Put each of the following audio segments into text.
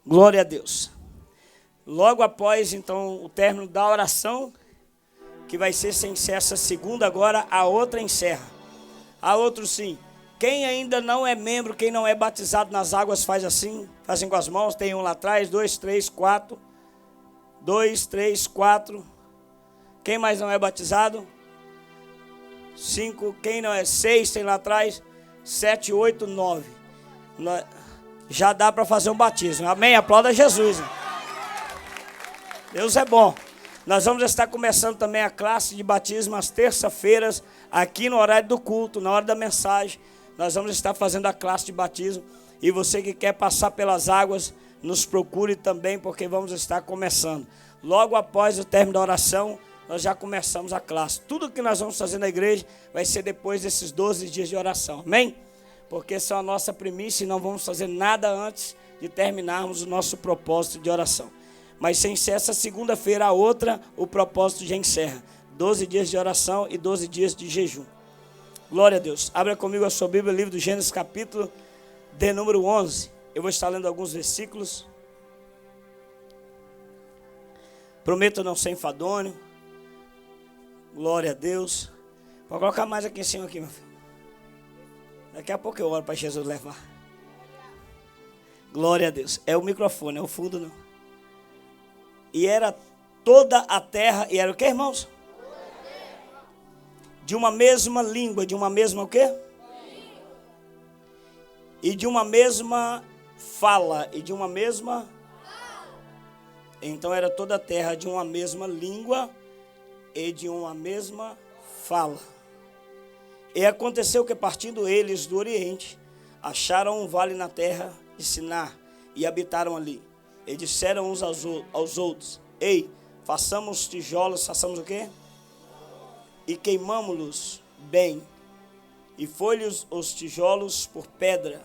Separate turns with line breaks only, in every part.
Glória a Deus. Logo após, então, o término da oração, que vai ser sem ser essa segunda, agora a outra encerra. A outra sim. Quem ainda não é membro, quem não é batizado nas águas, faz assim. Fazem com as mãos, tem um lá atrás, 2, 3, 4. 2, 3, 4. Quem mais não é batizado? 5. Quem não é? 6, tem lá atrás. 7, 8, 9. Já dá para fazer um batismo. Amém? Aplauda Jesus. Deus é bom. Nós vamos estar começando também a classe de batismo às terça-feiras, aqui no horário do culto, na hora da mensagem. Nós vamos estar fazendo a classe de batismo. E você que quer passar pelas águas, nos procure também, porque vamos estar começando. Logo após o término da oração, nós já começamos a classe. Tudo que nós vamos fazer na igreja vai ser depois desses 12 dias de oração. Amém? Porque são a nossa primícia e não vamos fazer nada antes de terminarmos o nosso propósito de oração. Mas sem ser essa segunda-feira, a outra, o propósito já encerra. 12 dias de oração e 12 dias de jejum. Glória a Deus. Abra comigo a sua Bíblia, livro do Gênesis, capítulo de número 11. Eu vou estar lendo alguns versículos. Prometo não ser enfadonho. Glória a Deus. Vou colocar mais aqui em cima, aqui, meu filho. Daqui a pouco eu oro para Jesus levar. Glória a Deus. É o microfone, é o fundo não. E era toda a terra, e era o que, irmãos? De uma mesma língua, de uma mesma o quê? E de uma mesma fala, e de uma mesma... Então era toda a terra de uma mesma língua e de uma mesma fala. E aconteceu que, partindo eles do Oriente, acharam um vale na terra de Sinar e habitaram ali. E disseram uns aos outros: ei, façamos tijolos, façamos o quê? E queimamo-los bem. E foi-lhes os tijolos por pedra,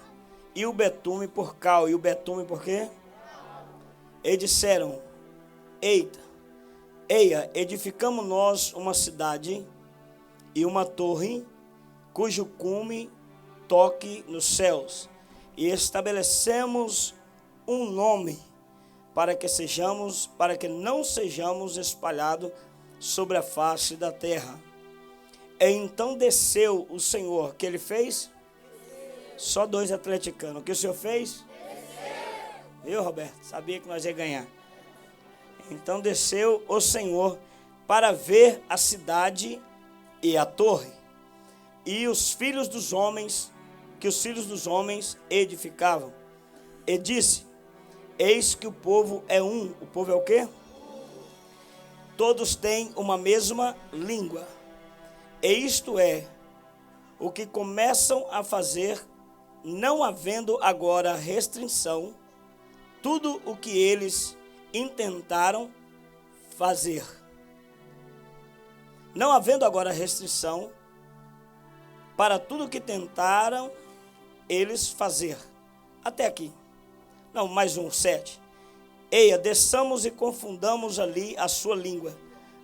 e o betume por cal. E o betume por quê? E disseram: eia, edificamos nós uma cidade e uma torre, cujo cume toque nos céus, e estabelecemos um nome, para que não sejamos espalhados sobre a face da terra. E então desceu o Senhor, que ele fez? Só 2 atleticanos. O que o Senhor fez? Viu, Roberto? Sabia que nós ia ganhar. Então desceu o Senhor para ver a cidade e a torre, e os filhos dos homens, que os filhos dos homens edificavam. E disse: eis que o povo é um. O povo é o quê? Todos têm uma mesma língua. E isto é o que começam a fazer, não havendo agora restrição, tudo o que eles intentaram fazer. Não havendo agora restrição para tudo o que tentaram eles fazer. Até aqui. Não, mais 7. Eia, desçamos e confundamos ali a sua língua,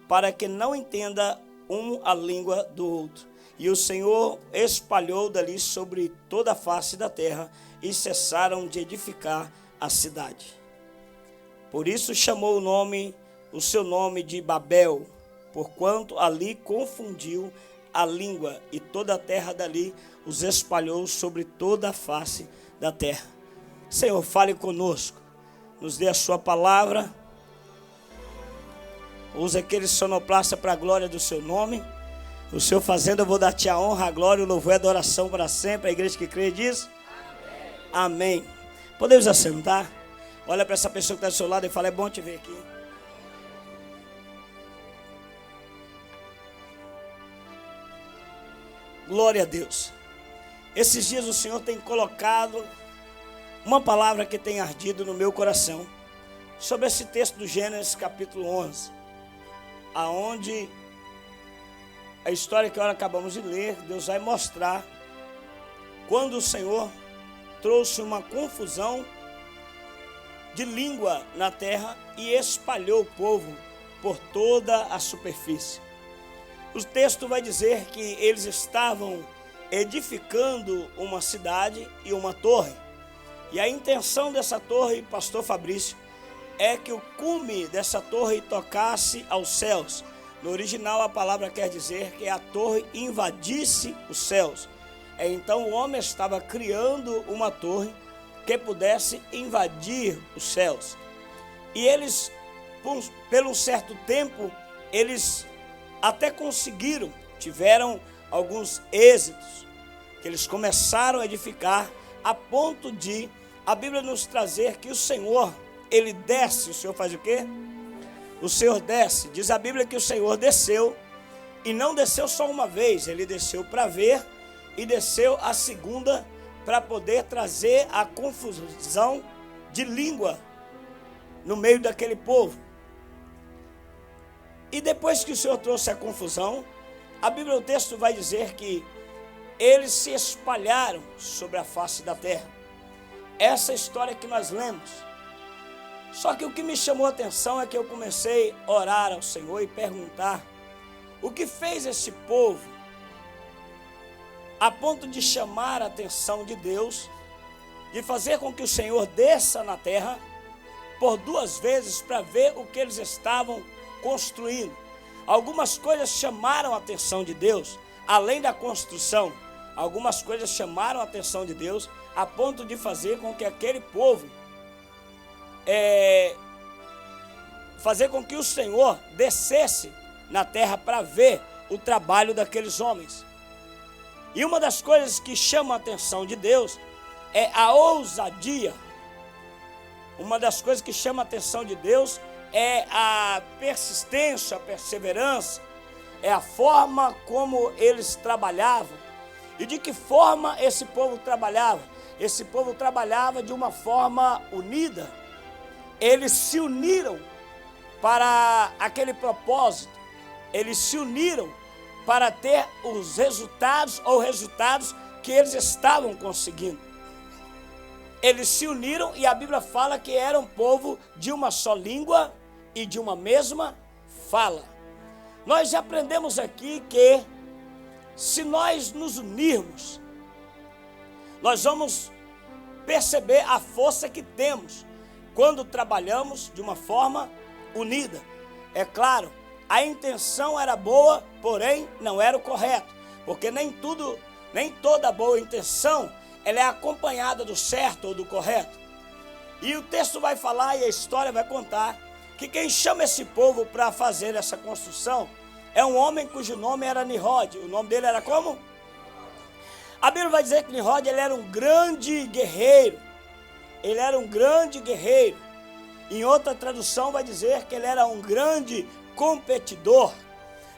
para que não entenda um a língua do outro. E o Senhor espalhou dali sobre toda a face da terra, e cessaram de edificar a cidade. Por isso chamou o seu nome de Babel, porquanto ali confundiu a língua, e toda a terra dali os espalhou sobre toda a face da terra. Senhor, fale conosco, nos dê a sua palavra, use aquele sonoplasta para a glória do seu nome. O Senhor fazendo, eu vou dar-te a honra, a glória, o louvor e a adoração para sempre. A igreja que crê diz: amém. Podemos assentar? Olha para essa pessoa que está do seu lado e fala: é bom te ver aqui. Glória a Deus. Esses dias o Senhor tem colocado uma palavra que tem ardido no meu coração, sobre esse texto do Gênesis capítulo 11, aonde a história que nós acabamos de ler, Deus vai mostrar quando o Senhor trouxe uma confusão de língua na terra e espalhou o povo por toda a superfície. O texto vai dizer que eles estavam edificando uma cidade e uma torre. E a intenção dessa torre, pastor Fabrício, é que o cume dessa torre tocasse aos céus. No original a palavra quer dizer que a torre invadisse os céus. Então o homem estava criando uma torre que pudesse invadir os céus. E eles, pelo certo tempo, eles até conseguiram, tiveram alguns êxitos, que eles começaram a edificar, a ponto de a Bíblia nos trazer que o Senhor, ele desce. O Senhor faz o quê? O Senhor desce. Diz a Bíblia que o Senhor desceu, e não desceu só uma vez, ele desceu para ver, e desceu a segunda para poder trazer a confusão de língua no meio daquele povo. E depois que o Senhor trouxe a confusão, a Bíblia, o texto vai dizer que eles se espalharam sobre a face da terra. Essa história que nós lemos. Só que o que me chamou a atenção é que eu comecei a orar ao Senhor e perguntar o que fez esse povo a ponto de chamar a atenção de Deus, de fazer com que o Senhor desça na terra por 2 vezes para ver o que eles estavam construindo. Algumas coisas chamaram a atenção de Deus, além da construção. Algumas coisas chamaram a atenção de Deus a ponto de fazer com que aquele povo, fazer com que o Senhor descesse na terra para ver o trabalho daqueles homens. E uma das coisas que chama a atenção de Deus é a ousadia. Uma das coisas que chama a atenção de Deus é a persistência, a perseverança, é a forma como eles trabalhavam. E de que forma esse povo trabalhava? Esse povo trabalhava de uma forma unida. Eles se uniram para aquele propósito. Eles se uniram para ter os resultados ou resultados que eles estavam conseguindo. Eles se uniram e a Bíblia fala que era um povo de uma só língua e de uma mesma fala. Nós já aprendemos aqui que se nós nos unirmos, nós vamos perceber a força que temos quando trabalhamos de uma forma unida. É claro, a intenção era boa, porém não era o correto, porque nem toda boa intenção ela é acompanhada do certo ou do correto. E o texto vai falar e a história vai contar que quem chama esse povo para fazer essa construção é um homem cujo nome era Nimrod. O nome dele era como? A Bíblia vai dizer que Nimrod ele era um grande guerreiro. Ele era um grande guerreiro. Em outra tradução vai dizer que ele era um grande competidor.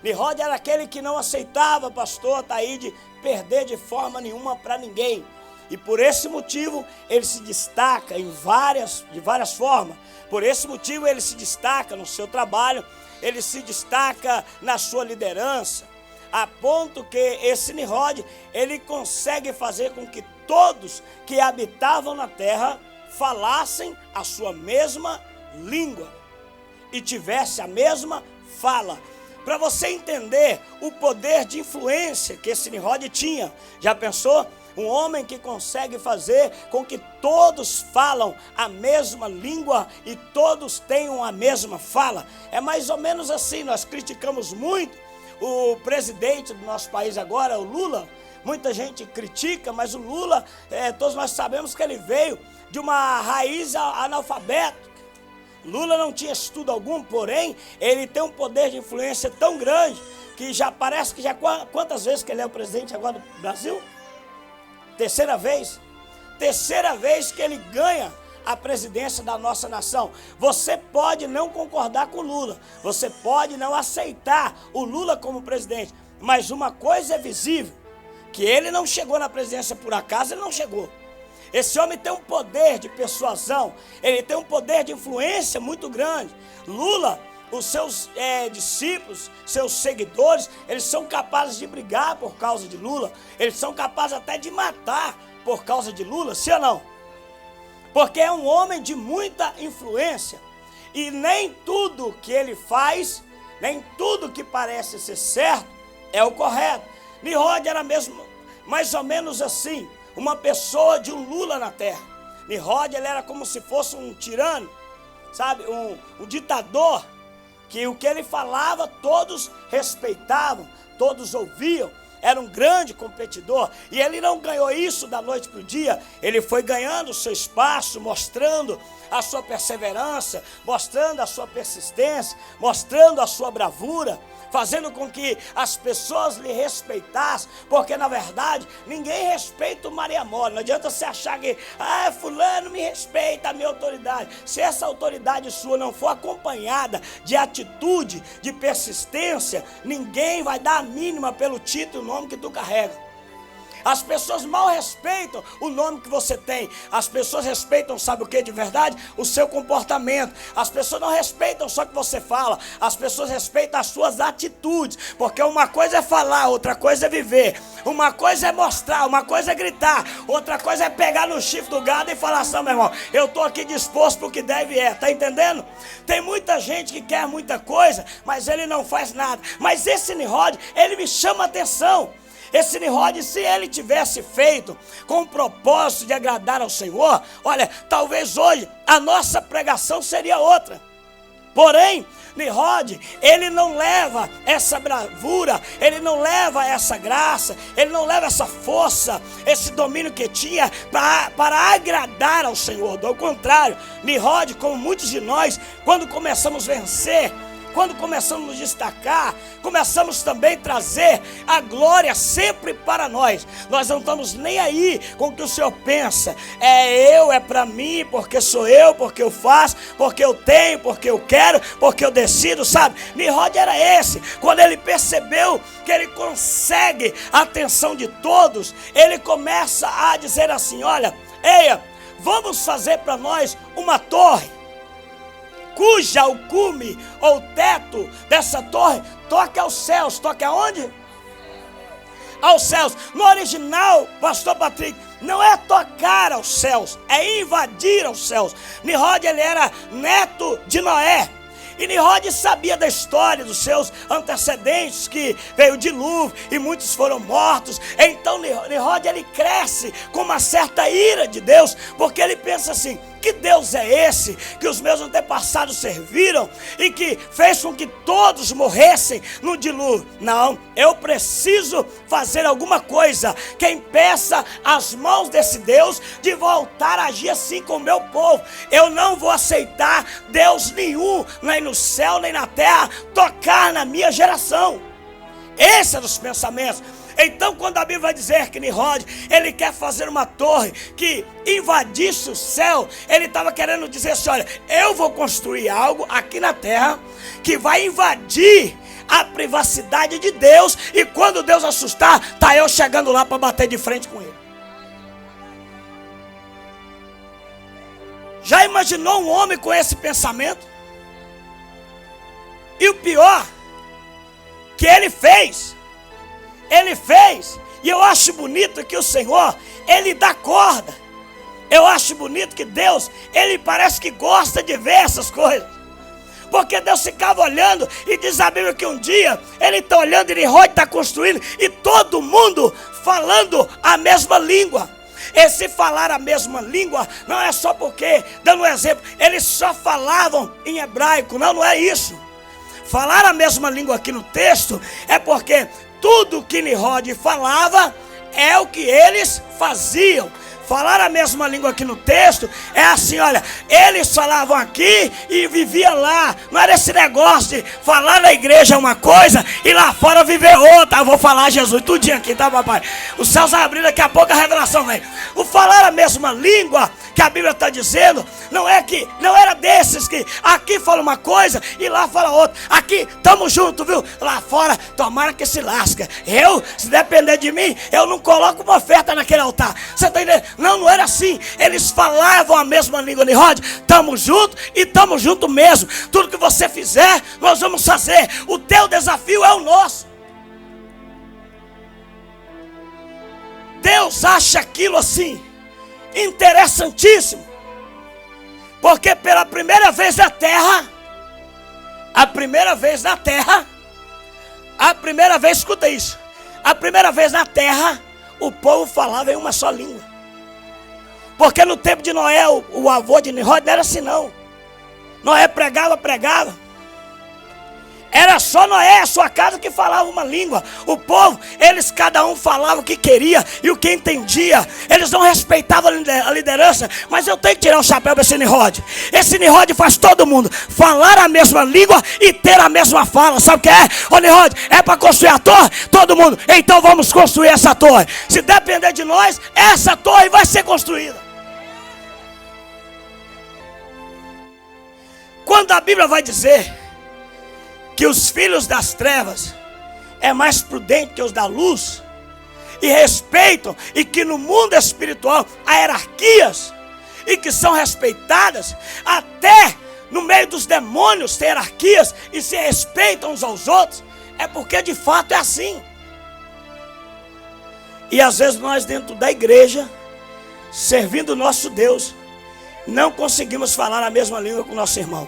Nimrod era aquele que não aceitava, pastor Ataíde, perder de forma nenhuma para ninguém. E por esse motivo ele se destaca de várias formas. Por esse motivo ele se destaca no seu trabalho, ele se destaca na sua liderança, a ponto que esse Nimrod, ele consegue fazer com que todos que habitavam na terra falassem a sua mesma língua e tivesse a mesma fala. Para você entender o poder de influência que esse Nimrod tinha, já pensou? Um homem que consegue fazer com que todos falam a mesma língua e todos tenham a mesma fala. É mais ou menos assim. Nós criticamos muito o presidente do nosso país agora, o Lula. Muita gente critica, mas o Lula, todos nós sabemos que ele veio de uma raiz analfabeta. Lula não tinha estudo algum, porém, ele tem um poder de influência tão grande que já parece que quantas vezes que ele é o presidente agora do Brasil? Terceira vez que ele ganha a presidência da nossa nação. Você pode não concordar com o Lula, você pode não aceitar o Lula como presidente, mas uma coisa é visível, que ele não chegou na presidência por acaso, ele não chegou. Esse homem tem um poder de persuasão, ele tem um poder de influência muito grande. Lula, os seus discípulos, seus seguidores, eles são capazes de brigar por causa de Lula, eles são capazes até de matar por causa de Lula, sim ou não? Porque é um homem de muita influência e nem tudo que ele faz, nem tudo que parece ser certo é o correto. Nimrod era mesmo mais ou menos assim, uma pessoa de um Lula na terra. Nimrod, ele era como se fosse um tirano, sabe, um ditador, que o que ele falava todos respeitavam, todos ouviam. Era um grande competidor, e ele não ganhou isso da noite para o dia. Ele foi ganhando o seu espaço, mostrando a sua perseverança, mostrando a sua persistência, mostrando a sua bravura, fazendo com que as pessoas lhe respeitassem, porque na verdade ninguém respeita o Maria Mole. Não adianta você achar que fulano me respeita, a minha autoridade. Se essa autoridade sua não for acompanhada de atitude, de persistência, ninguém vai dar a mínima pelo título e o nome que tu carrega. As pessoas mal respeitam o nome que você tem. As pessoas respeitam, sabe o que de verdade? O seu comportamento. As pessoas não respeitam só o que você fala. As pessoas respeitam as suas atitudes. Porque uma coisa é falar, outra coisa é viver. Uma coisa é mostrar, uma coisa é gritar. Outra coisa é pegar no chifre do gado e falar assim, meu irmão, eu estou aqui disposto para o que deve é. Tá entendendo? Tem muita gente que quer muita coisa, mas ele não faz nada. Mas esse Nimrod, ele me chama a atenção. Esse Nimrod, se ele tivesse feito com o propósito de agradar ao Senhor, olha, talvez hoje a nossa pregação seria outra. Porém, Nimrod, ele não leva essa bravura, ele não leva essa graça, ele não leva essa força, esse domínio que tinha para agradar ao Senhor. Do contrário, Nimrod, como muitos de nós, quando começamos a vencer, quando começamos a nos destacar, começamos também a trazer a glória sempre para nós. Nós não estamos nem aí com o que o Senhor pensa. É para mim, porque sou eu, porque eu faço, porque eu tenho, porque eu quero, porque eu decido, sabe? Nimrod era esse. Quando ele percebeu que ele consegue a atenção de todos, ele começa a dizer assim, olha, eia, vamos fazer para nós uma torre, cuja o cume ou o teto dessa torre toque aos céus. Toque aonde? Aos céus. No original, pastor Patrick, não é tocar aos céus, é invadir aos céus. Nimrod, ele era neto de Noé. E Nimrod sabia da história dos seus antecedentes, que veio o dilúvio e muitos foram mortos. Então Nimrod, ele cresce com uma certa ira de Deus, porque ele pensa assim, que Deus é esse que os meus antepassados serviram e que fez com que todos morressem no dilúvio? Não, eu preciso fazer alguma coisa que impeça as mãos desse Deus de voltar a agir assim com o meu povo. Eu não vou aceitar Deus nenhum, nem no céu nem na terra, tocar na minha geração. Esse é dos pensamentos. Então, quando a Bíblia vai dizer que Nimrod, ele quer fazer uma torre que invadisse o céu, ele estava querendo dizer assim, olha, eu vou construir algo aqui na terra que vai invadir a privacidade de Deus, e quando Deus assustar, tá eu chegando lá para bater de frente com ele. Já imaginou um homem com esse pensamento? E o pior, que ele fez, e eu acho bonito que o Senhor, ele dá corda. Eu acho bonito que Deus, ele parece que gosta de ver essas coisas. Porque Deus ficava olhando, e diz a Bíblia que um dia, ele está olhando, e Nimrod está construindo, e todo mundo falando a mesma língua. Esse falar a mesma língua, não é só porque, dando um exemplo, eles só falavam em hebraico, não é isso. Falar a mesma língua aqui no texto, é porque tudo que Nimrod falava é o que eles faziam. Falar a mesma língua aqui no texto é assim, olha, eles falavam aqui e viviam lá. Não era esse negócio de falar na igreja uma coisa e lá fora viver outra. Eu vou falar Jesus tudinho aqui, tá, papai? Os céus abriram, daqui a pouco a revelação vem. O falar a mesma língua que a Bíblia está dizendo, não era desses que aqui fala uma coisa e lá fala outra. Aqui, tamo junto, viu? Lá fora, tomara que se lasca. Se depender de mim, eu não coloco uma oferta naquele altar. Você está entendendo? Não era assim. Eles falavam a mesma língua. Nimrod, estamos juntos e estamos juntos mesmo. Tudo que você fizer, nós vamos fazer. O teu desafio é o nosso. Deus acha aquilo assim interessantíssimo, porque pela primeira vez na terra, escuta isso, a primeira vez na terra, o povo falava em uma só língua. Porque no tempo de Noé, o avô de Nimrod não era assim não. Noé pregava. Era só Noé, a sua casa, que falava uma língua. O povo, eles cada um falava o que queria e o que entendia. Eles não respeitavam a liderança. Mas eu tenho que tirar o chapéu para esse Nimrod. Esse Nimrod faz todo mundo falar a mesma língua e ter a mesma fala. Sabe o que é? Ô Nimrod, é para construir a torre? Todo mundo, então vamos construir essa torre. Se depender de nós, essa torre vai ser construída. Quando a Bíblia vai dizer que os filhos das trevas é mais prudente que os da luz, e respeitam, e que no mundo espiritual há hierarquias, e que são respeitadas, até no meio dos demônios tem hierarquias, e se respeitam uns aos outros, é porque de fato é assim. E às vezes nós dentro da igreja, servindo o nosso Deus, não conseguimos falar a mesma língua com o nosso irmão.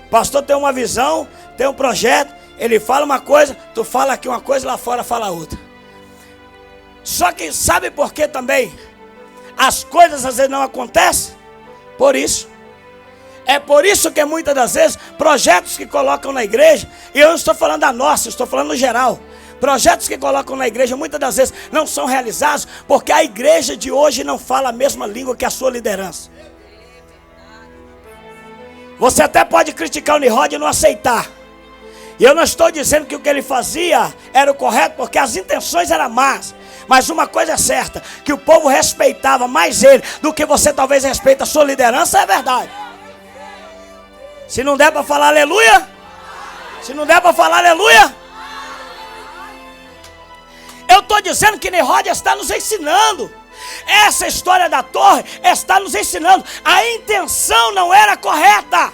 O pastor tem uma visão, tem um projeto, ele fala uma coisa, tu fala aqui uma coisa, lá fora fala outra. Só que sabe por que também as coisas às vezes não acontecem? Por isso. É por isso que muitas das vezes projetos que colocam na igreja, e eu não estou falando da nossa, estou falando no geral, projetos que colocam na igreja muitas das vezes não são realizados porque a igreja de hoje não fala a mesma língua que a sua liderança. Você até pode criticar o Nimrod e não aceitar. E eu não estou dizendo que o que ele fazia era o correto, porque as intenções eram más. Mas uma coisa é certa, que o povo respeitava mais ele do que você talvez respeita a sua liderança, é verdade. Se não der para falar aleluia, se não der para falar aleluia, eu estou dizendo que Nimrod está nos ensinando. Essa história da torre está nos ensinando. A intenção não era correta,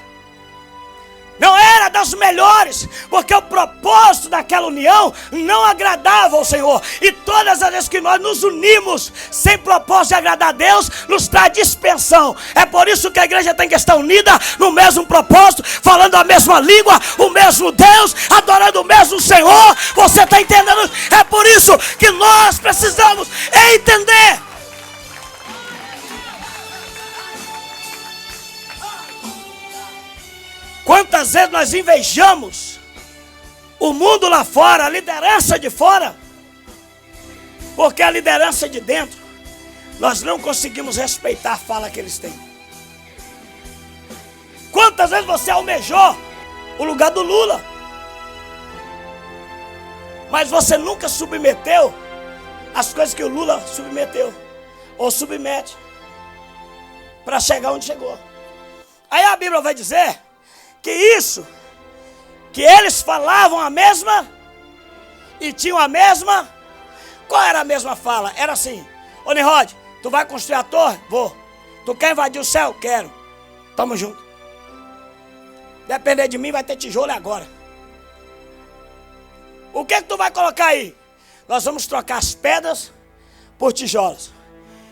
não era das melhores, porque o propósito daquela união não agradava ao Senhor. E todas as vezes que nós nos unimos sem propósito de agradar a Deus, nos traz dissensão. É por isso que a igreja tem que estar unida no mesmo propósito, falando a mesma língua, o mesmo Deus, adorando o mesmo Senhor. Você está entendendo? É por isso que nós precisamos entender. Quantas vezes nós invejamos o mundo lá fora, a liderança de fora, porque a liderança de dentro, nós não conseguimos respeitar a fala que eles têm. Quantas vezes você almejou o lugar do Lula, mas você nunca submeteu as coisas que o Lula submeteu, ou submete, para chegar onde chegou. Aí a Bíblia vai dizer que isso, que eles falavam a mesma e tinham a mesma. Qual era a mesma fala? Era assim: ô Nimrod, tu vai construir a torre? Vou. Tu quer invadir o céu? Quero. Tamo junto. Depender de mim vai ter tijolo agora. O que tu vai colocar aí? Nós vamos trocar as pedras por tijolos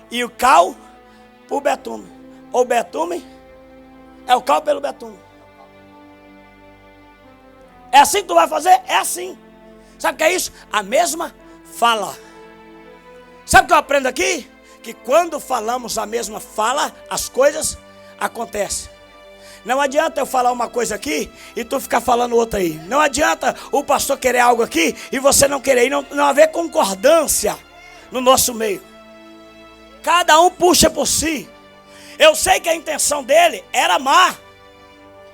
e o cal por betume. Ou betume é o cal pelo betume. É assim que tu vai fazer? É assim. Sabe o que é isso? A mesma fala. Sabe o que eu aprendo aqui? Que quando falamos a mesma fala, as coisas acontecem. Não adianta eu falar uma coisa aqui e tu ficar falando outra aí. Não adianta o pastor querer algo aqui e você não querer. E não haver concordância no nosso meio. Cada um puxa por si. Eu sei que a intenção dele era má.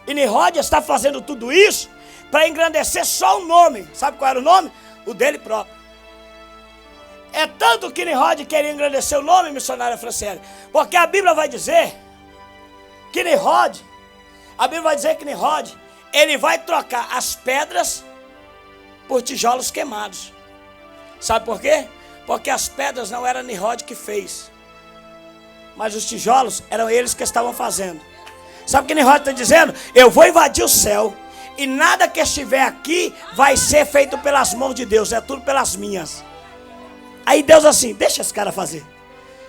E Nimrod está fazendo tudo isso para engrandecer só o nome. Sabe qual era o nome? O dele próprio. É tanto que Nimrod queria engrandecer o nome, missionária Franciele, porque a Bíblia vai dizer que Nimrod, ele vai trocar as pedras por tijolos queimados. Sabe por quê? Porque as pedras não era Nimrod que fez, mas os tijolos eram eles que estavam fazendo. Sabe o que Nimrod está dizendo? Eu vou invadir o céu e nada que estiver aqui vai ser feito pelas mãos de Deus, é tudo pelas minhas. Aí Deus assim, deixa esse cara fazer.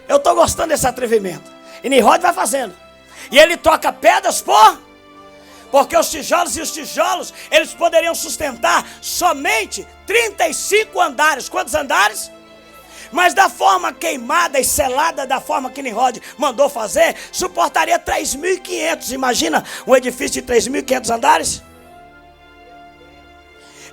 Eu estou gostando desse atrevimento. E Nimrod vai fazendo. E ele troca pedras porque os tijolos, eles poderiam sustentar somente 35 andares. Quantos andares? Mas da forma queimada e selada, da forma que Nimrod mandou fazer, suportaria 3.500. Imagina um edifício de 3.500 andares?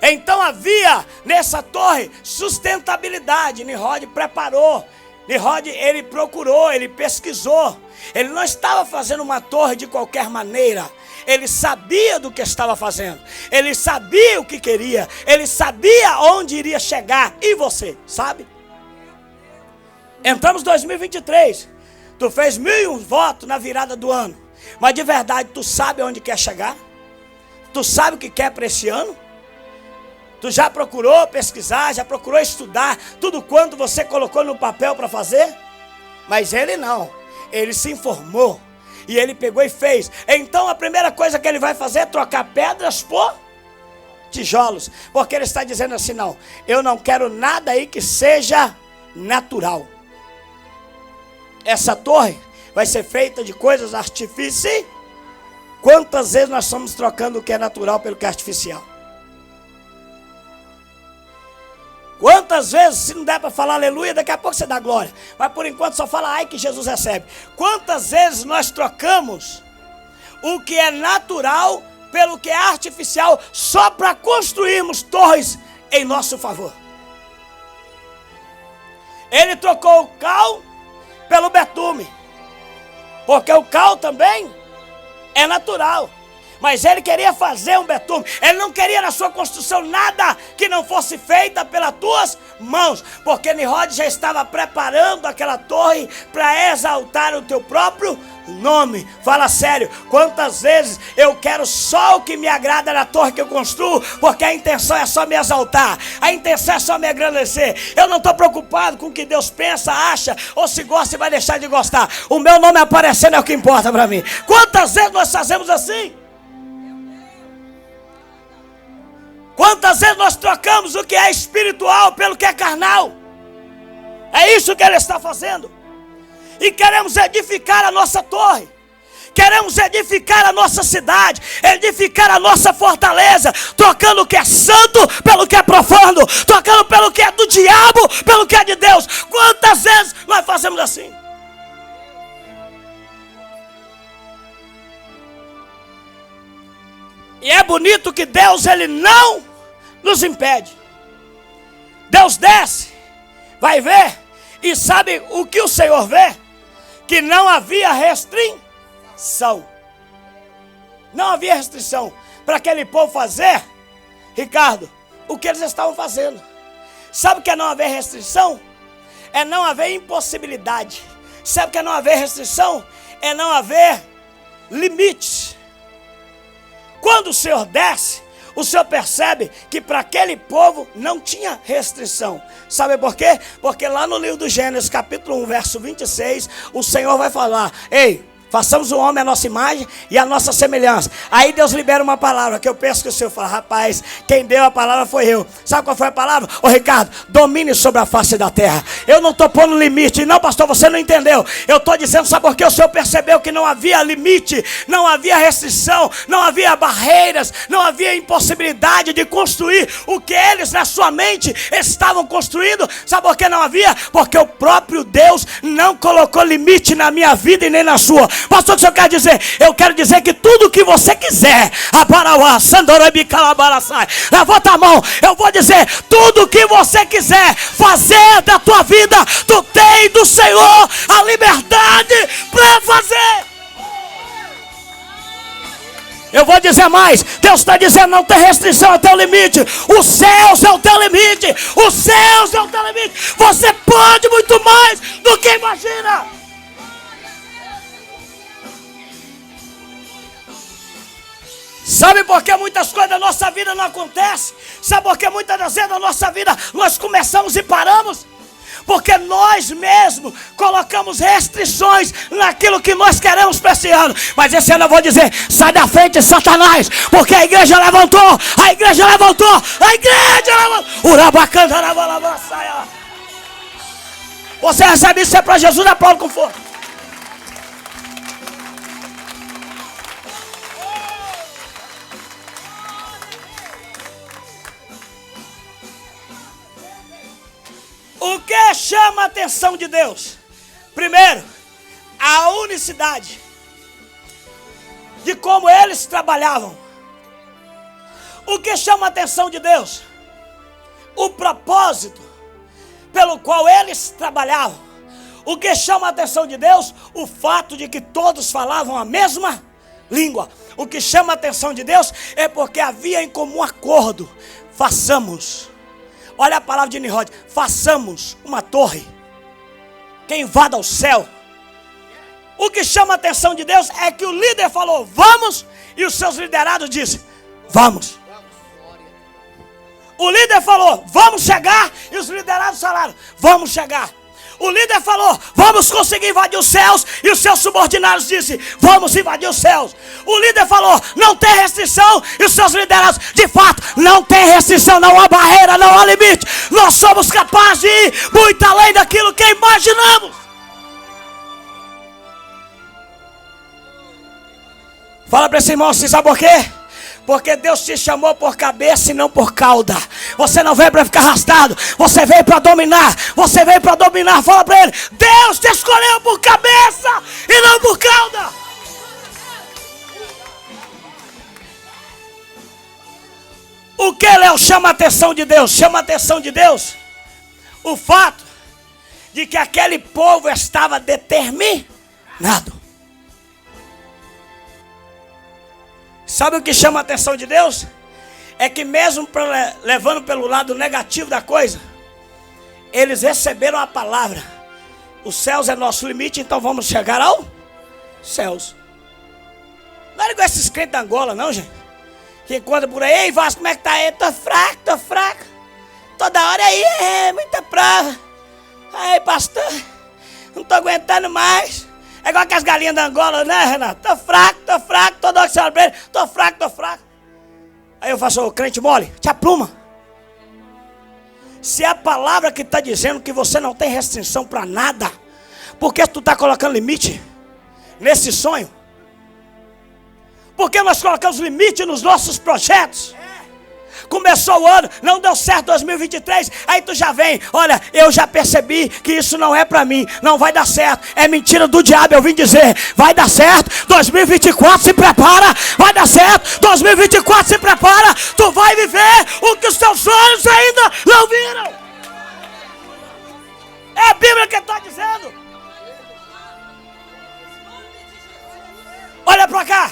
Então havia nessa torre sustentabilidade. Nimrod preparou. Nimrod, ele procurou, ele pesquisou. Ele não estava fazendo uma torre de qualquer maneira. Ele sabia do que estava fazendo. Ele sabia o que queria. Ele sabia onde iria chegar. E você, sabe? Entramos em 2023. Tu fez 1.001 votos na virada do ano. Mas de verdade, tu sabe onde quer chegar? Tu sabe o que quer para esse ano? Tu já procurou pesquisar, já procurou estudar tudo quanto você colocou no papel para fazer? Mas ele não. Ele se informou. E ele pegou e fez. Então a primeira coisa que ele vai fazer é trocar pedras por tijolos. Porque ele está dizendo assim, não. Eu não quero nada aí que seja natural. Essa torre vai ser feita de coisas artificiais. Quantas vezes nós estamos trocando o que é natural pelo que é artificial? Quantas vezes, se não der para falar aleluia, daqui a pouco você dá glória. Mas por enquanto só fala ai que Jesus recebe. Quantas vezes nós trocamos o que é natural pelo que é artificial só para construirmos torres em nosso favor? Ele trocou o cal pelo betume. Porque o cal também é natural. Mas ele queria fazer um betume. Ele não queria na sua construção nada que não fosse feita pelas tuas mãos. Porque Nimrod já estava preparando aquela torre para exaltar o teu próprio nome. Fala sério, quantas vezes eu quero só o que me agrada na torre que eu construo, porque a intenção é só me exaltar, a intenção é só me agradecer. Eu não estou preocupado com o que Deus pensa, acha, ou se gosta e vai deixar de gostar. O meu nome aparecendo é o que importa para mim. Quantas vezes nós fazemos assim? Quantas vezes nós trocamos o que é espiritual pelo que é carnal? É isso que ele está fazendo. E queremos edificar a nossa torre. Queremos edificar a nossa cidade, edificar a nossa fortaleza, trocando o que é santo pelo que é profano, trocando pelo que é do diabo pelo que é de Deus. Quantas vezes nós fazemos assim? E é bonito que Deus, ele não nos impede. Deus desce, vai ver, e sabe o que o Senhor vê? Que não havia restrição. Não havia restrição para aquele povo fazer, Ricardo, o que eles estavam fazendo. Sabe o que é não haver restrição? É não haver impossibilidade. Sabe o que é não haver restrição? É não haver limites. Quando o Senhor desce, o Senhor percebe que para aquele povo não tinha restrição. Sabe por quê? Porque lá no livro do Gênesis, capítulo 1, verso 26, o Senhor vai falar: ei, façamos o homem a nossa imagem e a nossa semelhança. Aí Deus libera uma palavra que eu penso que o Senhor fala: rapaz, quem deu a palavra foi eu. Sabe qual foi a palavra? Ô Ricardo, domine sobre a face da terra. Eu não estou pondo limite. Não, pastor, você não entendeu. Eu estou dizendo, sabe por quê? O Senhor percebeu que não havia limite, não havia restrição, não havia barreiras, não havia impossibilidade de construir o que eles na sua mente estavam construindo. Sabe por que não havia? Porque o próprio Deus não colocou limite na minha vida e nem na sua. Pastor, o que o senhor quer dizer? Eu quero dizer que tudo que você quiser, levanta a mão, eu vou dizer, tudo que você quiser fazer da tua vida, tu tem do Senhor a liberdade para fazer. Eu vou dizer mais, Deus está dizendo, não tem restrição até o limite. Os céus é o teu limite. Os céus é o teu limite. Você pode muito mais do que imagina. Sabe por que muitas coisas da nossa vida não acontecem? Sabe por que muitas das vezes da nossa vida nós começamos e paramos? Porque nós mesmos colocamos restrições naquilo que nós queremos para esse ano. Mas esse ano eu vou dizer, sai da frente, Satanás, porque a igreja levantou, a igreja levantou, a igreja levantou. Você recebe isso, é para Jesus, aplaude com força. O que chama a atenção de Deus? Primeiro, a unicidade de como eles trabalhavam. O que chama a atenção de Deus? O propósito pelo qual eles trabalhavam. O que chama a atenção de Deus? O fato de que todos falavam a mesma língua. O que chama a atenção de Deus é porque havia em comum acordo. Façamos, olha a palavra de Nimrod, façamos uma torre que invada o céu. O que chama a atenção de Deus é que o líder falou, vamos, e os seus liderados disseram, vamos. O líder falou, vamos chegar, e os liderados falaram, vamos chegar. O líder falou, vamos conseguir invadir os céus, e os seus subordinados disseram, vamos invadir os céus. O líder falou, não tem restrição, e os seus liderados, de fato, não tem restrição, não há barreira, não há limite. Nós somos capazes de ir muito além daquilo que imaginamos. Fala para esse irmão assim, sabe por quê? Porque Deus te chamou por cabeça e não por cauda. Você não veio para ficar arrastado, você veio para dominar. Você veio para dominar, fala para ele, Deus te escolheu por cabeça e não por cauda. O que, Léo, chama a atenção de Deus? Chama a atenção de Deus o fato de que aquele povo estava determinado. Sabe o que chama a atenção de Deus? É que mesmo levando pelo lado negativo da coisa, eles receberam a palavra. Os céus é nosso limite, então vamos chegar aos céus. Não é igual esses crentes da Angola, não, gente. Que encontra por aí, ei Vasco, como é que tá aí? Tô fraco. Toda hora aí, muita prova. Aí, pastor, não tô aguentando mais. É igual que as galinhas da Angola, né, Renato? Tô fraco, toda hora que você olha pra ele, tô fraco. Aí eu faço, crente mole, te apruma. Se é a palavra que está dizendo que você não tem restrição para nada, por que tu está colocando limite nesse sonho? Por que nós colocamos limite nos nossos projetos? Começou o ano, não deu certo 2023, aí tu já vem, olha, eu já percebi que isso não é pra mim, não vai dar certo, é mentira do diabo, eu vim dizer, vai dar certo, 2024 se prepara, vai dar certo, 2024 se prepara, tu vai viver o que os teus olhos ainda não viram. É a Bíblia que está dizendo. Olha pra cá.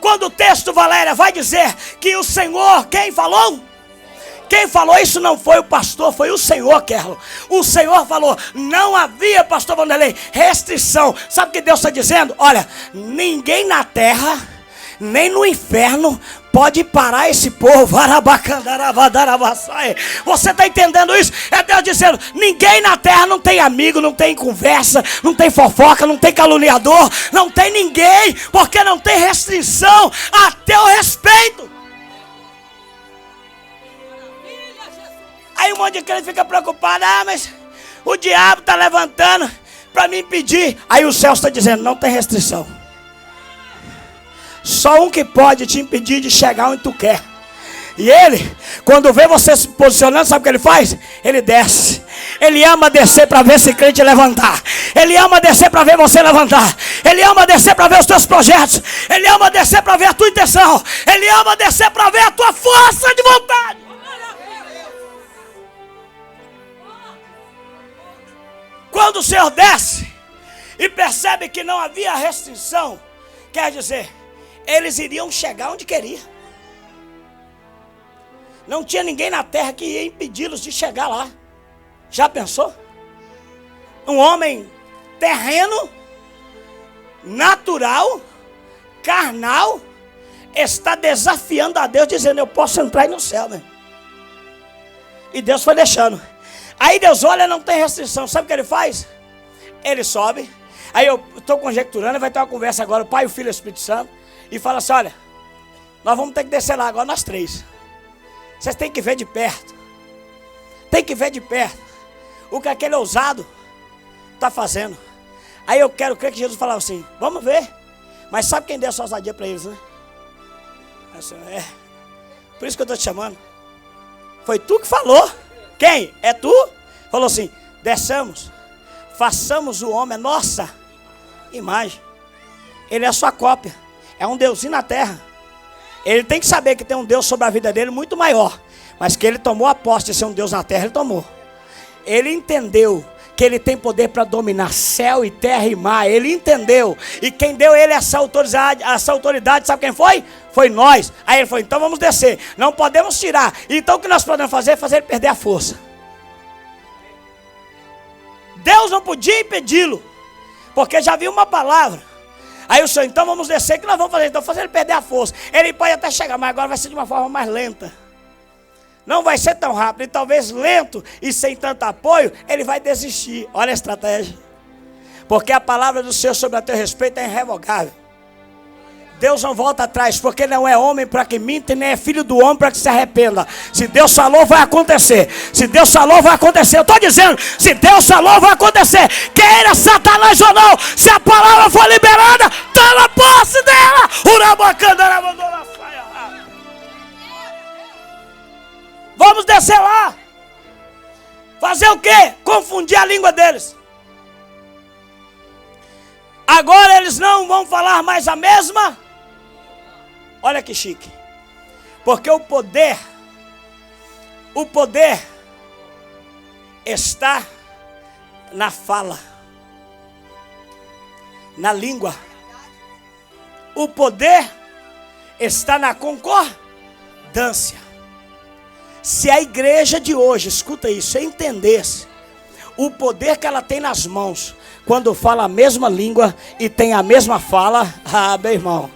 Quando o texto, Valéria, vai dizer que o Senhor, quem falou? Quem falou isso não foi o pastor, foi o Senhor, Kerlon. O Senhor falou, não havia, pastor Vanderlei, restrição. Sabe o que Deus está dizendo? Olha, ninguém na terra, nem no inferno, pode parar esse povo. Você está entendendo isso? É Deus dizendo, ninguém na terra não tem amigo, não tem conversa, não tem fofoca, não tem caluniador, não tem ninguém, porque não tem restrição a teu respeito. Aí um monte de crente fica preocupado, mas o diabo está levantando para me impedir. Aí o céu está dizendo, não tem restrição. Só um que pode te impedir de chegar onde tu quer. E ele, quando vê você se posicionando, sabe o que ele faz? Ele desce. Ele ama descer para ver esse crente levantar. Ele ama descer para ver você levantar. Ele ama descer para ver os teus projetos. Ele ama descer para ver a tua intenção. Ele ama descer para ver a tua força de vontade. Quando o Senhor desce e percebe que não havia restrição, quer dizer, eles iriam chegar onde queriam. Não tinha ninguém na terra que ia impedi-los de chegar lá. Já pensou? Um homem terreno, natural, carnal, está desafiando a Deus, dizendo, eu posso entrar aí no céu, meu. E Deus foi deixando. Aí Deus olha, não tem restrição. Sabe o que ele faz? Ele sobe. Aí eu estou conjecturando, vai ter uma conversa agora, o Pai, o Filho e o Espírito Santo. E fala assim, olha, nós vamos ter que descer lá agora, nós três. Vocês têm que ver de perto. Tem que ver de perto o que aquele ousado está fazendo. Aí eu quero crer que Jesus falava assim, vamos ver. Mas sabe quem deu essa ousadia para eles, né? Assim, por isso que eu estou te chamando. Foi tu que falou. Quem? É tu? Falou assim, desçamos, façamos o homem a nossa imagem. Ele é a sua cópia, é um deusinho na terra. Ele tem que saber que tem um Deus sobre a vida dele muito maior, mas que ele tomou a posse de ser um Deus na terra, ele tomou. Ele entendeu que ele tem poder para dominar céu e terra e mar. Ele entendeu. E quem deu ele essa autoridade, sabe quem foi? Foi nós. Aí ele falou, então vamos descer. Não podemos tirar. Então o que nós podemos fazer é fazer ele perder a força. Deus não podia impedi-lo, porque já havia uma palavra. Aí o Senhor, então vamos descer, o que nós vamos fazer? Então fazer ele perder a força. Ele pode até chegar, mas agora vai ser de uma forma mais lenta. Não vai ser tão rápido, e talvez lento e sem tanto apoio, ele vai desistir. Olha a estratégia. Porque a palavra do Senhor sobre a teu respeito é irrevogável. Deus não volta atrás, porque não é homem para que minta, nem é filho do homem para que se arrependa. Se Deus falou, vai acontecer. Se Deus falou, vai acontecer. Eu estou dizendo, se Deus falou, vai acontecer. Queira Satanás ou não, se a palavra for liberada, toma posse dela. Vamos descer lá. Fazer o quê? Confundir a língua deles. Agora eles não vão falar mais a mesma. Olha que chique. Porque o poder está na fala, na língua. O poder está na concordância. Se a igreja de hoje, escuta isso, entendesse o poder que ela tem nas mãos, quando fala a mesma língua e tem a mesma fala, meu irmão,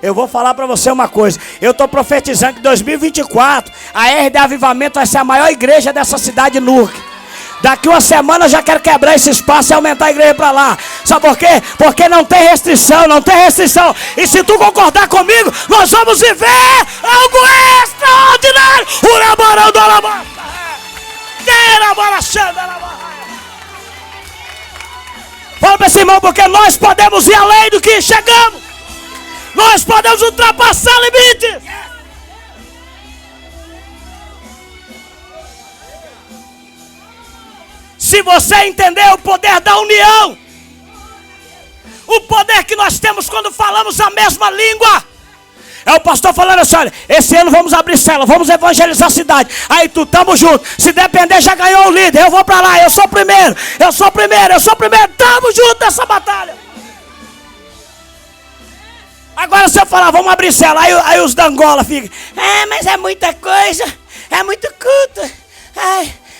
eu vou falar para você uma coisa. Eu estou profetizando que em 2024 a RD Avivamento vai ser a maior igreja dessa cidade de Nurque. Daqui uma semana eu já quero quebrar esse espaço e aumentar a igreja para lá. Sabe por quê? Porque não tem restrição, não tem restrição. E se tu concordar comigo, nós vamos viver algo extraordinário. Fala para esse irmão, porque nós podemos ir além do que chegamos. Nós podemos ultrapassar limites. Se você entender o poder da união, o poder que nós temos quando falamos a mesma língua. É o pastor falando assim, olha, esse ano vamos abrir célula, vamos evangelizar a cidade. Aí tu, tamo junto. Se depender, já ganhou o líder. Eu vou pra lá, eu sou primeiro, tamo junto nessa batalha. Agora se eu falar, vamos abrir célula, aí os da Angola ficam, mas é muita coisa, é muito culto,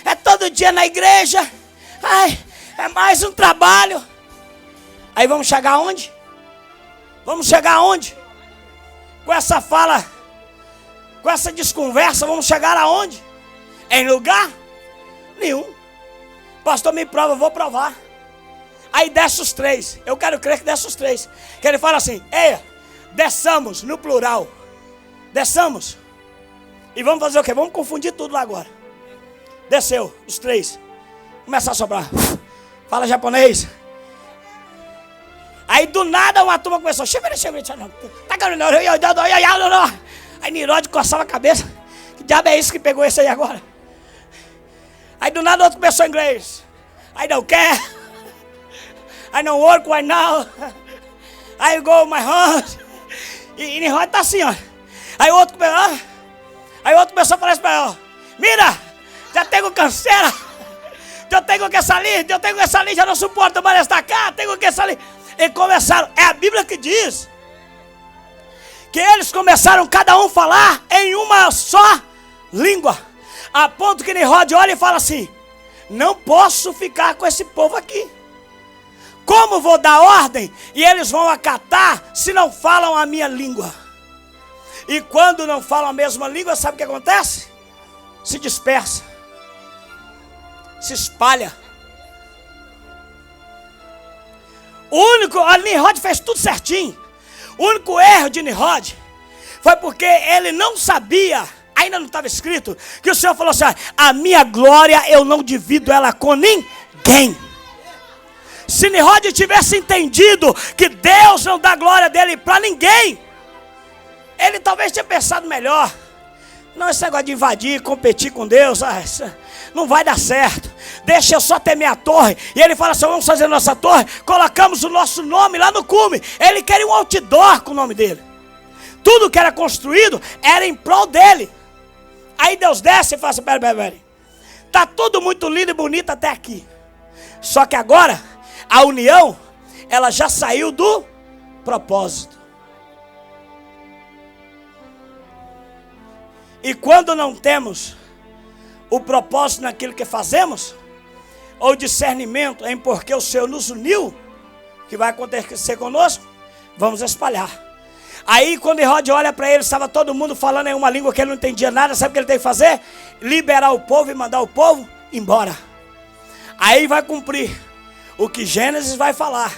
é todo dia na igreja, é mais um trabalho. Aí vamos chegar aonde? Com essa fala, com essa desconversa, vamos chegar aonde? Em lugar nenhum. Pastor, me prova, eu vou provar. Aí desce os três, eu quero crer que desce os três. Que ele fala assim, desçamos no plural. Desçamos. E vamos fazer o quê? Vamos confundir tudo lá agora. Desceu, os três. Começar a sobrar. Fala japonês. Aí do nada uma turma começou. Aí Nirode coçava a cabeça. Que diabo é isso que pegou esse aí agora? Aí do nada outro começou em inglês. I don't care. I don't work right now. I go my hands. E Nirode tá assim, ó. Aí o outro começou a falar espanhol. Mira, já tenho canseira. Eu tenho que sair, já não suporto mais estar cá, tenho que sair. E começaram, é a Bíblia que diz, que eles começaram cada um a falar em uma só língua. A ponto que Nirode olha e fala assim, não posso ficar com esse povo aqui. Como vou dar ordem e eles vão acatar se não falam a minha língua? E quando não falam a mesma língua, sabe o que acontece? Se dispersa. Se espalha. Nirode fez tudo certinho. O único erro de Nirode foi porque ele não sabia, ainda não estava escrito, que o Senhor falou assim, a minha glória eu não divido ela com ninguém. Se Nirode tivesse entendido que Deus não dá glória dele para ninguém, ele talvez tinha pensado melhor. Não, esse negócio de invadir, competir com Deus, não vai dar certo. Deixa eu só ter minha torre. E ele fala assim, vamos fazer nossa torre. Colocamos o nosso nome lá no cume. Ele queria um outdoor com o nome dele. Tudo que era construído era em prol dele. Aí Deus desce e fala assim, pera. Tá tudo muito lindo e bonito até aqui. Só que agora, a união, ela já saiu do propósito. E quando não temos o propósito naquilo que fazemos, ou discernimento em porque o Senhor nos uniu, que vai acontecer conosco, vamos espalhar. Aí quando Herode olha para ele, estava todo mundo falando em uma língua que ele não entendia nada, sabe o que ele tem que fazer? Liberar o povo e mandar o povo embora. Aí vai cumprir o que Gênesis vai falar: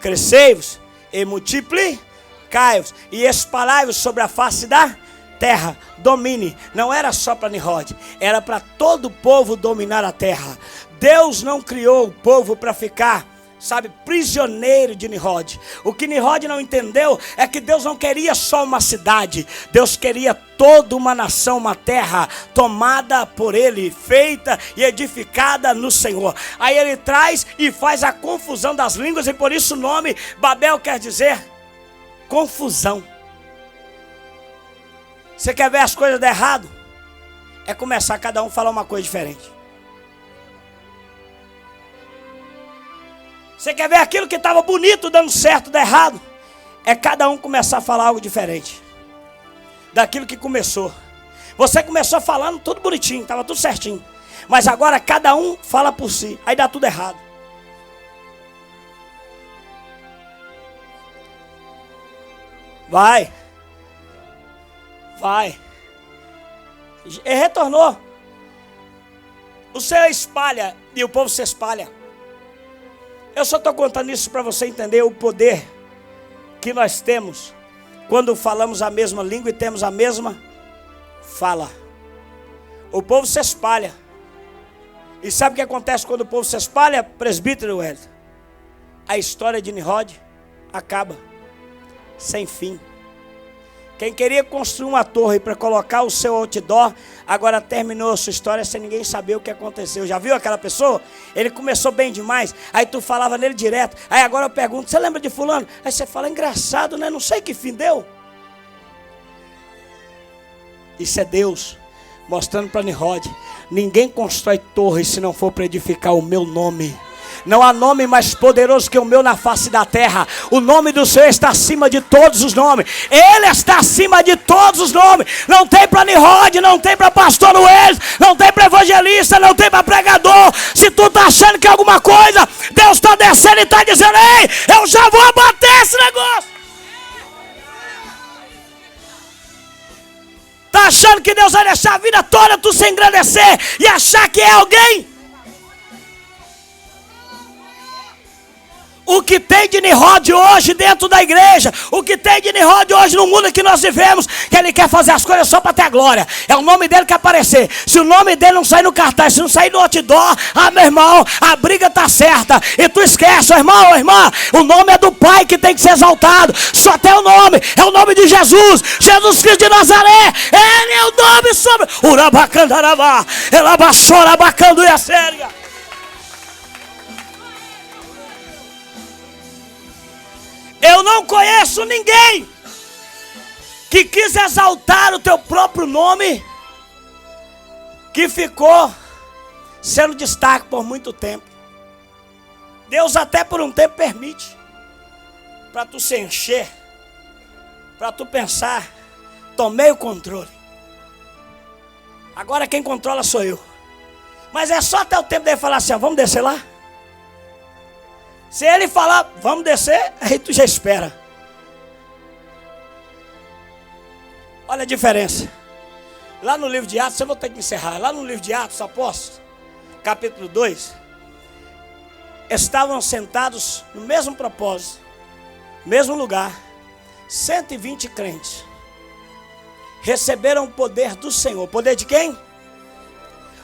crescei-vos e multiplicai-vos e espalhai-vos sobre a face da terra. Domine. Não era só para Nimrod, era para todo o povo dominar a terra. Deus não criou o povo para ficar, prisioneiro de Nimrod. O que Nimrod não entendeu é que Deus não queria só uma cidade. Deus queria toda uma nação, uma terra tomada por ele, feita e edificada no Senhor. Aí ele traz e faz a confusão das línguas, e por isso o nome Babel quer dizer confusão. Você quer ver as coisas dar errado? É começar cada um a falar uma coisa diferente. Você quer ver aquilo que estava bonito dando certo, dar errado? É cada um começar a falar algo diferente daquilo que começou. Você começou falando tudo bonitinho, estava tudo certinho. Mas agora cada um fala por si, aí dá tudo errado. Vai. Ele retornou. O Senhor espalha e o povo se espalha. Eu só estou contando isso para você entender o poder que nós temos quando falamos a mesma língua e temos a mesma fala. O povo se espalha. E sabe o que acontece quando o povo se espalha, presbítero Wellington? A história de Nimrod acaba sem fim. Quem queria construir uma torre para colocar o seu outdoor, agora terminou a sua história sem ninguém saber o que aconteceu. Já viu aquela pessoa? Ele começou bem demais, aí tu falava nele direto. Aí agora eu pergunto, você lembra de fulano? Aí você fala, engraçado, né? Não sei que fim deu. Isso é Deus mostrando para Nimrod: ninguém constrói torre se não for para edificar o meu nome. Não há nome mais poderoso que o meu na face da terra. O nome do Senhor está acima de todos os nomes. Ele está acima de todos os nomes. Não tem para Nimrod, não tem para pastor Wellington, não tem para evangelista, não tem para pregador. Se tu está achando que é alguma coisa, Deus está descendo e está dizendo: ei, eu já vou abater esse negócio. Está achando que Deus vai deixar a vida toda tu se engrandecer e achar que é alguém? O que tem de Nimrod hoje dentro da igreja, o que tem de Nimrod hoje no mundo que nós vivemos, que ele quer fazer as coisas só para ter a glória. É o nome dele que aparecer. Se o nome dele não sair no cartaz, se não sair no outdoor, meu irmão, a briga está certa. E tu esquece, irmão, irmã, o nome é do Pai que tem que ser exaltado. Só tem o nome, é o nome de Jesus, Jesus Cristo de Nazaré. Ele é o nome sobre Urabacandarabá, Elabaçorabacando e a séria. Eu não conheço ninguém que quis exaltar o teu próprio nome, que ficou sendo destaque por muito tempo. Deus até por um tempo permite, para tu se encher, para tu pensar, tomei o controle. Agora quem controla sou eu. Mas é só até o tempo dele falar assim: vamos descer lá? Se ele falar, vamos descer, aí tu já espera. Olha a diferença. Lá no livro de Atos, eu vou ter que encerrar. Lá no livro de Atos, Apóstolos, capítulo 2, estavam sentados no mesmo propósito, mesmo lugar, 120 crentes. Receberam o poder do Senhor. Poder de quem?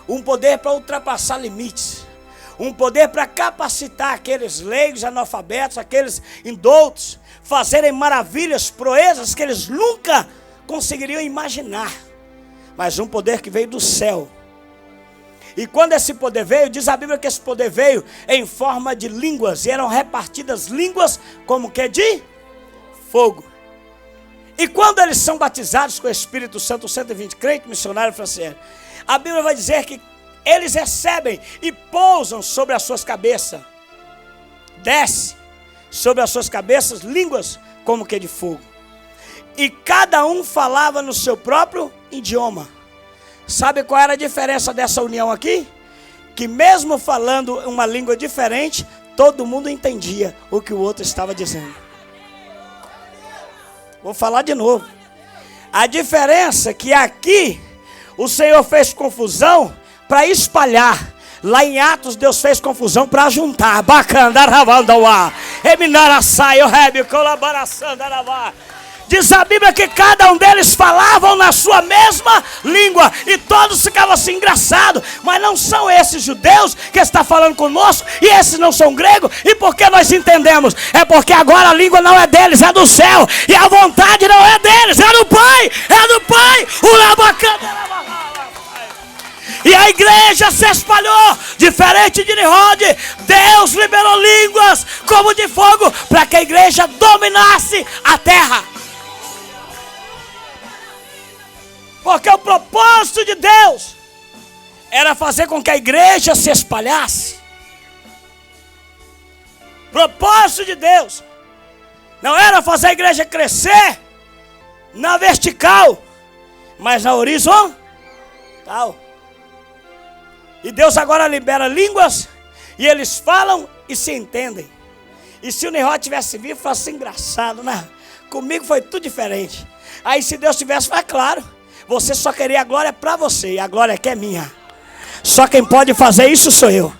Um poder para ultrapassar limites. Um poder para capacitar aqueles leigos, analfabetos, aqueles indoutos, fazerem maravilhas, proezas que eles nunca conseguiriam imaginar. mas um poder que veio do céu. E quando esse poder veio, diz a Bíblia que esse poder veio em forma de línguas, e eram repartidas línguas como que de fogo. E quando eles são batizados com o Espírito Santo, 120 crentes, missionários franceses, a Bíblia vai dizer que eles recebem e pousam sobre as suas cabeças. Desce sobre as suas cabeças línguas como que de fogo. E cada um falava no seu próprio idioma. Sabe qual era a diferença dessa união aqui? Que mesmo falando uma língua diferente, todo mundo entendia o que o outro estava dizendo. Vou falar de novo. A diferença é que aqui o Senhor fez confusão para espalhar. Lá em Atos Deus fez confusão para juntar. Diz a Bíblia que cada um deles falavam na sua mesma língua. E todos ficavam assim engraçados. Mas não são esses judeus que está falando conosco. E esses não são gregos. E por que nós entendemos? É porque agora a língua não é deles, é do céu. E a vontade não é deles, é do Pai. É do Pai. E a igreja se espalhou. Diferente de Nimrod, Deus liberou línguas como de fogo para que a igreja dominasse a terra. Porque o propósito de Deus era fazer com que a igreja se espalhasse. O propósito de Deus não era fazer a igreja crescer na vertical, mas na horizontal. E Deus agora libera línguas e eles falam e se entendem. E se o Nimrod tivesse vivo, fosse engraçado, né? Comigo foi tudo diferente. Aí se Deus tivesse, foi claro. Você só queria a glória para você, e a glória aqui é minha. Só quem pode fazer isso sou eu.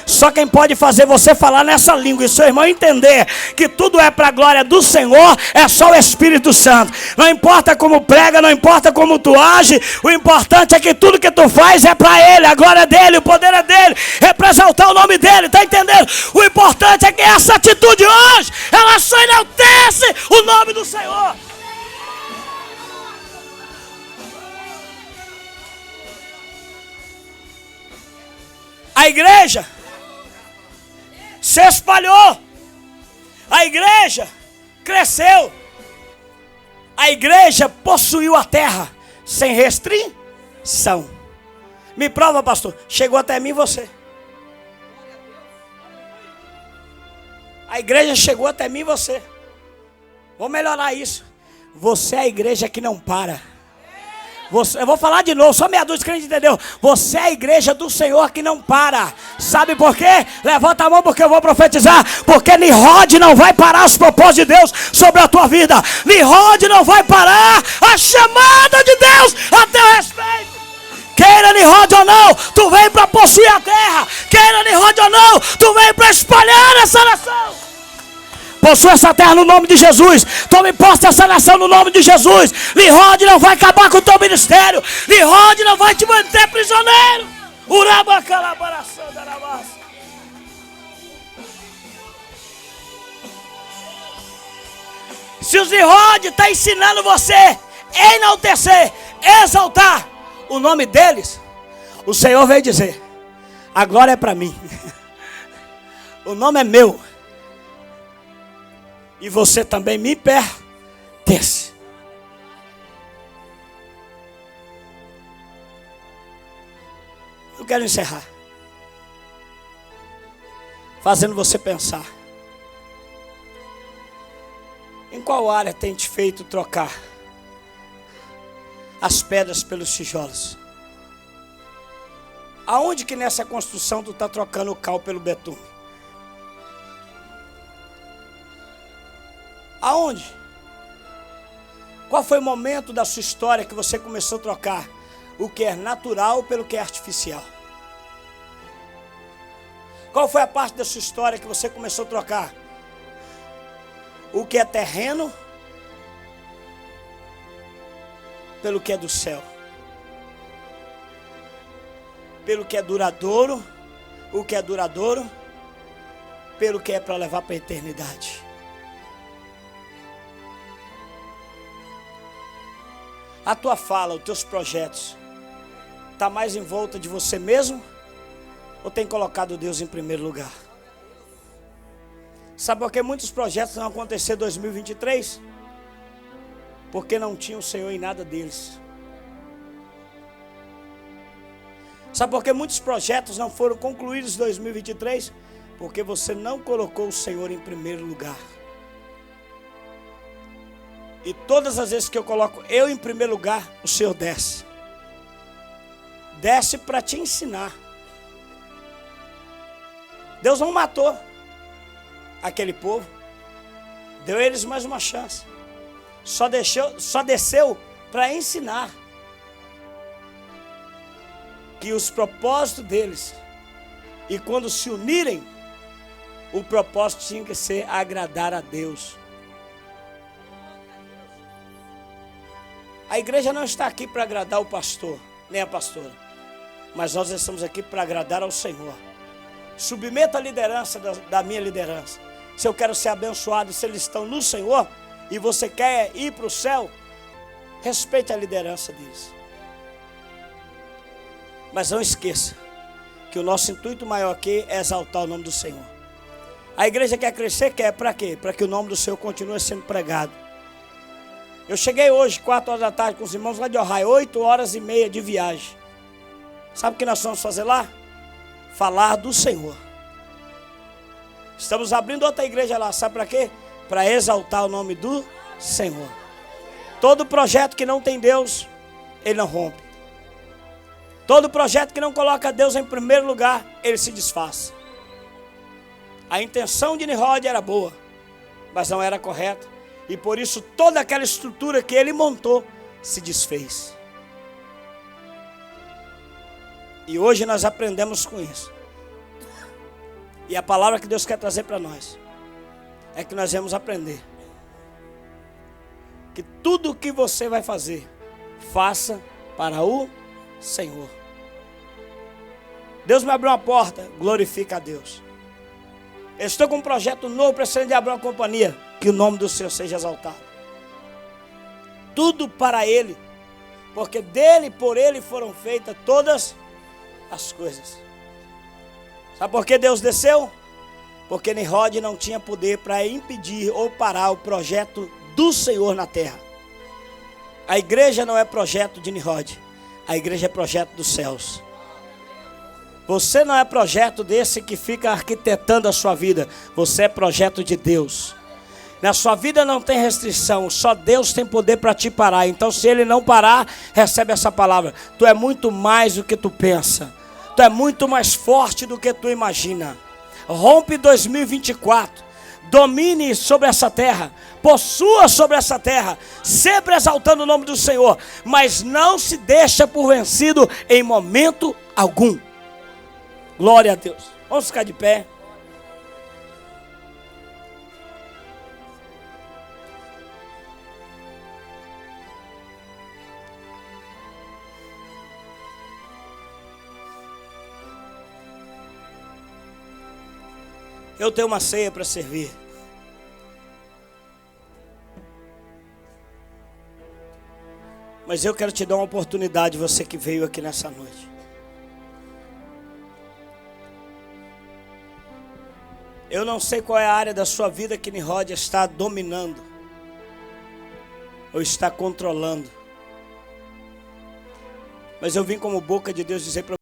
Só quem pode fazer você falar nessa língua e seu irmão entender que tudo é para a glória do Senhor, é só o Espírito Santo. Não importa como prega, não importa como tu age, o importante é que tudo que tu faz é para Ele, a glória é dEle, o poder é dEle, é para exaltar o nome dEle, está entendendo? O importante é que essa atitude hoje, ela só enaltece o nome do Senhor. A igreja se espalhou. A igreja cresceu. A igreja possuiu a terra sem restrição. Me prova, pastor. Chegou até mim você. A igreja chegou até mim você. Vou melhorar isso. Você é a igreja que não para. Eu vou falar de novo, só meia dúzia de crente entendeu. Você é a igreja do Senhor que não para. Sabe por quê? Levanta a mão porque eu vou profetizar. Porque Nimrod não vai parar os propósitos de Deus sobre a tua vida. Nimrod não vai parar a chamada de Deus a teu respeito. Queira Nimrod ou não, tu vem para possuir a terra. Queira Nimrod ou não, tu vem para espalhar essa nação. Possua essa terra no nome de Jesus. Tome posse dessa nação no nome de Jesus. Nimrod não vai acabar com o teu ministério. Nimrod não vai te manter prisioneiro. Se os Nimrod está ensinando você a enaltecer, exaltar o nome deles, o Senhor veio dizer: a glória é para mim. O nome é meu. E você também me pertence. Eu quero encerrar fazendo você pensar. Em qual área tem te feito trocar as pedras pelos tijolos? Aonde que nessa construção tu está trocando o cal pelo betume? Aonde? Qual foi o momento da sua história que você começou a trocar o que é natural pelo que é artificial? Qual foi a parte da sua história que você começou a trocar o que é terreno pelo que é do céu? Pelo que é duradouro, o que é duradouro, pelo que é para levar para a eternidade. A tua fala, os teus projetos, está mais em volta de você mesmo? Ou tem colocado Deus em primeiro lugar? Sabe por que muitos projetos não aconteceram em 2023? Porque não tinha o Senhor em nada deles. Sabe por que muitos projetos não foram concluídos em 2023? Porque você não colocou o Senhor em primeiro lugar. E todas as vezes que eu coloco eu em primeiro lugar, o Senhor desce. Desce para te ensinar. Deus não matou aquele povo. Deu a eles mais uma chance. Só desceu para ensinar que os propósitos deles, e quando se unirem, o propósito tinha que ser agradar a Deus. A igreja não está aqui para agradar o pastor, nem a pastora, mas nós estamos aqui para agradar ao Senhor. Submeta a liderança da minha liderança. Se eu quero ser abençoado, se eles estão no Senhor, e você quer ir para o céu, respeite a liderança deles. Mas não esqueça que o nosso intuito maior aqui é exaltar o nome do Senhor. A igreja quer crescer, quer para quê? Para que o nome do Senhor continue sendo pregado. Eu cheguei hoje, 4 horas da tarde, com os irmãos lá de Ohio, 8h30 de viagem. Sabe o que nós vamos fazer lá? Falar do Senhor. Estamos abrindo outra igreja lá, sabe para quê? Para exaltar o nome do Senhor. Todo projeto que não tem Deus, ele não rompe. Todo projeto que não coloca Deus em primeiro lugar, ele se desfaz. A intenção de Nimrod era boa, mas não era correta. E por isso toda aquela estrutura que ele montou se desfez. E hoje nós aprendemos com isso. E a palavra que Deus quer trazer para nós é que nós vamos aprender que tudo o que você vai fazer, faça para o Senhor. Deus me abriu uma porta, glorifica a Deus. Eu estou com um projeto novo, precisando de abrir uma companhia, que o nome do Senhor seja exaltado. Tudo para Ele, porque dele e por Ele foram feitas todas as coisas. Sabe por que Deus desceu? Porque Nimrod não tinha poder para impedir ou parar o projeto do Senhor na terra. A igreja não é projeto de Nimrod, a igreja é projeto dos céus. Você não é projeto desse que fica arquitetando a sua vida. Você é projeto de Deus. Na sua vida não tem restrição. Só Deus tem poder para te parar. Então se Ele não parar, recebe essa palavra. Tu é muito mais do que tu pensa. Tu é muito mais forte do que tu imagina. Rompe 2024. Domine sobre essa terra. Possua sobre essa terra. Sempre exaltando o nome do Senhor. Mas não se deixa por vencido em momento algum. Glória a Deus. Vamos ficar de pé. Eu tenho uma ceia para servir. Mas eu quero te dar uma oportunidade, você que veio aqui nessa noite. Eu não sei qual é a área da sua vida que Nimrod está dominando ou está controlando. Mas eu vim como boca de Deus dizer para